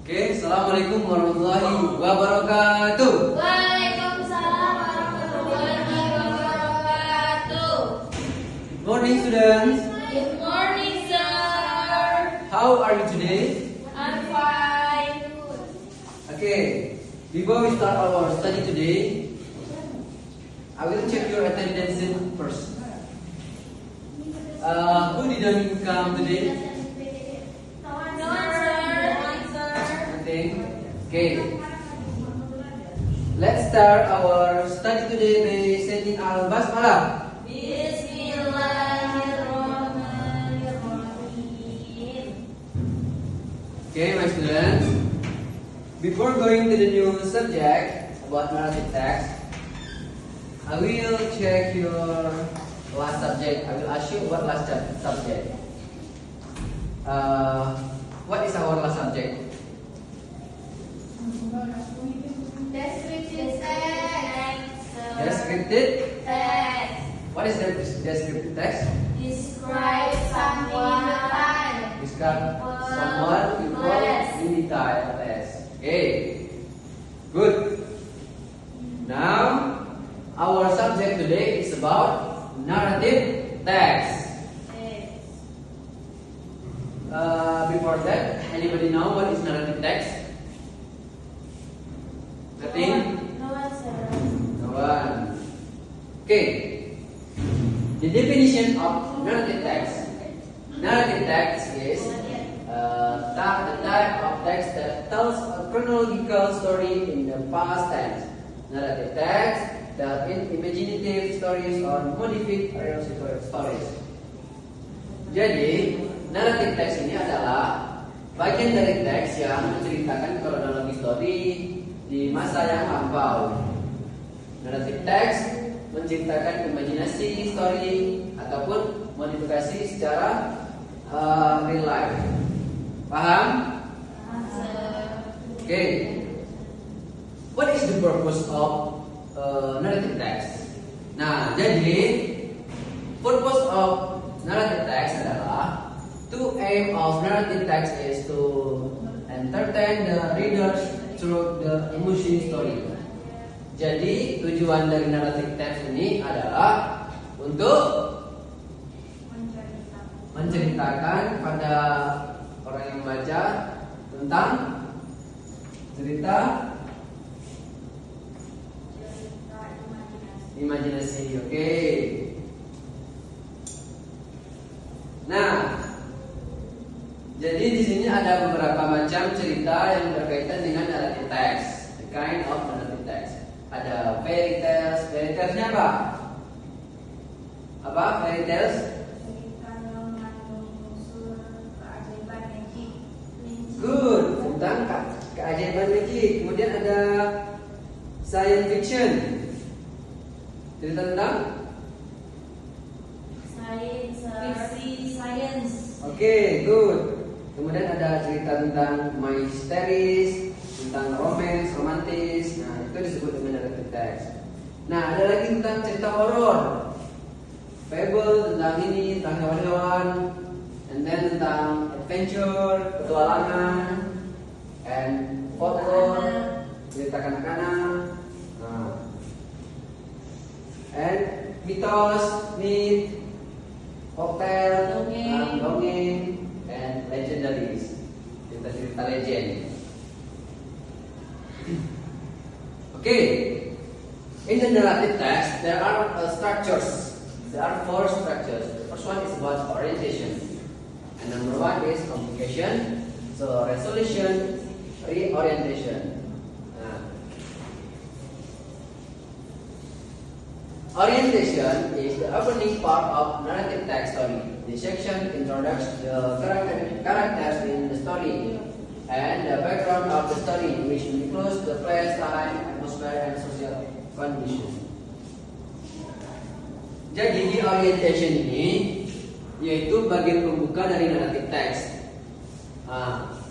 Oke, assalamualaikum warahmatullahi wabarakatuh. Waalaikumsalam warahmatullahi wabarakatuh. Good morning, students. Good morning, sir. How are you today? I'm fine. Okay, before we start our study today, I will check your attendance first. Who didn't come today? No answer. Nothing. Okay. Let's start our study today by saying Al-Basmalah. Bismillahirrahmanirrahim. Okay, my students. Before going to the new subject about narrative text, I will check your last subject. I will ask you what last subject. What is our last subject? Descriptive text. Descriptive. Text. What is that descriptive text? Describe someone in detail. Describe someone in detail. Okay, good. Now, our subject today is about narrative text. Before that, anybody know what is narrative text? Nothing? No answer. No one. Okay. The definition of narrative text. Narrative text is the type of text that tells a chronological story in the past tense. Narrative text that imaginative stories or modified real stories. Jadi, narrative text ini adalah bagian dari teks yang menceritakan kronologi story di masa yang lampau. Narrative text menceritakan imajinasi story ataupun modifikasi secara real life. Paham? Okay. What is the purpose of narrative text? Nah, jadi purpose of narrative text adalah aim of narrative text is to entertain the readers through the emotion story. Jadi tujuan dari narrative text ini adalah untuk menceritakan pada orang yang membaca tentang cerita imajinasi. Oke. Nah, jadi di sini ada beberapa macam cerita yang berkaitan dengan narrative text. The kind of narrative text. Ada fairy tales. Fairy talesnya apa? Apa fairy tales? Good, tentang keajaiban magic. Kemudian ada science fiction. Cerita tentang Science. Oke, good. Kemudian ada cerita tentang misteris, tentang romance, romantis. Nah, itu disebut dengan narrative text. Nah, ada lagi tentang cerita horor, fable tentang ini, tentang hewan-hewan, and then tentang adventure, petualangan, and folklore, cerita kanak-kanak. Nah, and mitos, myth, folktale, dongeng, and legendaries, cerita-cerita legend. Okay, in the narrative text there are structures. There are 4 structures. The first one is about orientation, and number 1 is communication, so resolution, reorientation. Orientation is the opening part of narrative text story. This section introduces the characters in the story and the background of the story, which includes the place, time, atmosphere, and social conditions. Jadi di orientation ini yaitu bagian pembuka dari narrative text.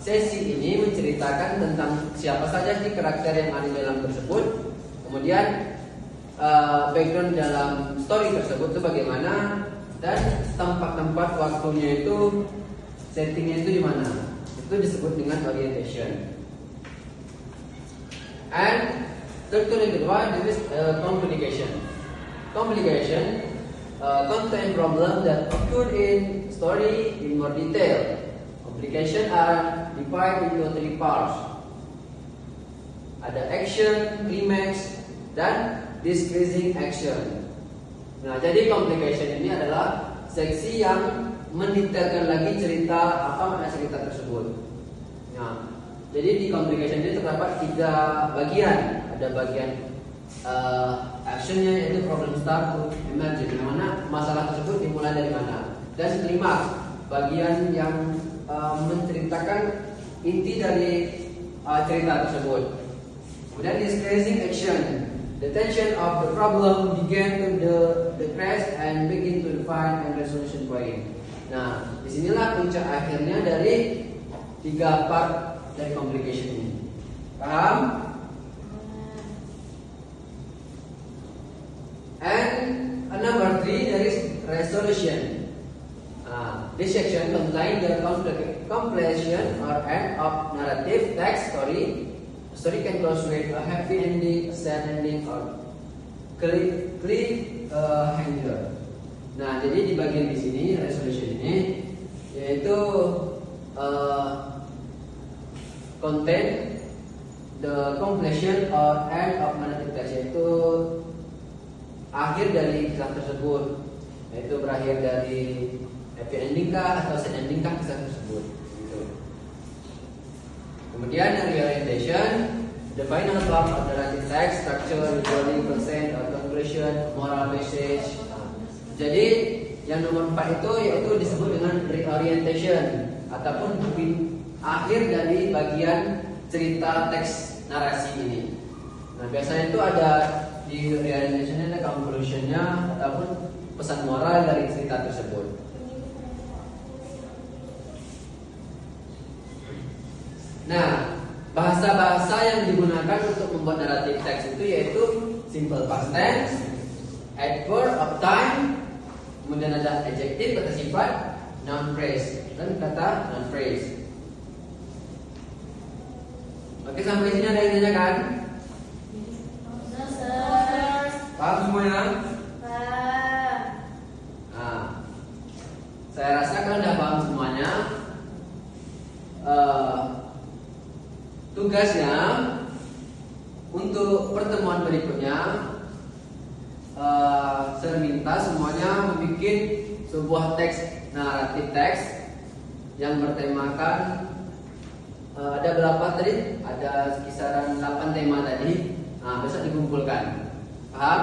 Sesi ini menceritakan tentang siapa saja sih karakter yang ada dalam tersebut, kemudian background dalam story tersebut itu bagaimana, dan tempat-tempat waktunya itu settingnya itu di mana. Itu disebut dengan orientation. And third yang kedua, this is complication. Complication contain problem that occur in story in more detail. Complication are divided into 3 parts. Ada action, climax, dan decreasing action. Nah, jadi complication ini adalah seksi yang mendetailkan lagi cerita, apa makna cerita tersebut. Nah, jadi di complication ini terdapat 3 bagian. Ada bagian actionnya, yaitu problem start to emerge, di mana masalah tersebut dimulai dari mana. Dan climax, bagian yang menceritakan inti dari cerita tersebut. Kemudian decreasing action, the tension of the problem began to decrease and begin to define and resolution point. Nah, disinilah puncak akhirnya dari 3 part dari complication ini. Paham? And number 3, there is resolution. This section contains the completion or end of narrative text story. The story can close with a happy ending, sad ending, or cliffhanger. Nah, jadi di bagian di sini resolution ini yaitu contain the completion or end of narrative text, yaitu akhir dari kisah tersebut, yaitu berakhir dari happy ending kah atau sad ending kah kisah tersebut. Gitu. Kemudian reorientation, the final plot of the narrative text, structure, usually present or conclusion, moral message. Jadi yang nomor 4 itu yaitu disebut dengan reorientation ataupun akhir dari bagian cerita teks narasi ini. Nah, biasanya itu ada di reorientation ada conclusionnya ataupun pesan moral dari cerita tersebut. Nah, bahasa-bahasa yang digunakan untuk membuat naratif teks itu yaitu simple past tense, adverb of time, kemudian ada adjective kata sifat, noun phrase dan kata noun phrase. Oke, sampai sini ada yang tanyakan? Paham semuanya? Nah, saya rasa kalau sudah paham semuanya, tugasnya untuk pertemuan berikutnya, saya minta semuanya membuat sebuah teks naratif teks yang bertemakan ada berapa tadi? Ada kisaran 8 tema tadi. Nah, besok dikumpulkan. Paham?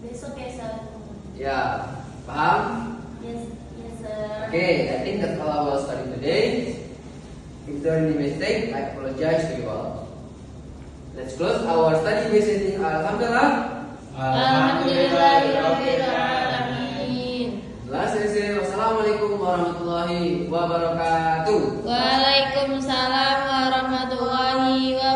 Besok ya, sir. Ya, paham? Yes, sir. Okay, I think that's all I will study today. If there are any mistake, I apologize to you all. Let's close our study by saying Alhamdulillah. Alhamdulillahirabbil alamin. Last say wassalamualaikum warahmatullahi wabarakatuh. Waalaikumsalam warahmatullahi wabarakatuh.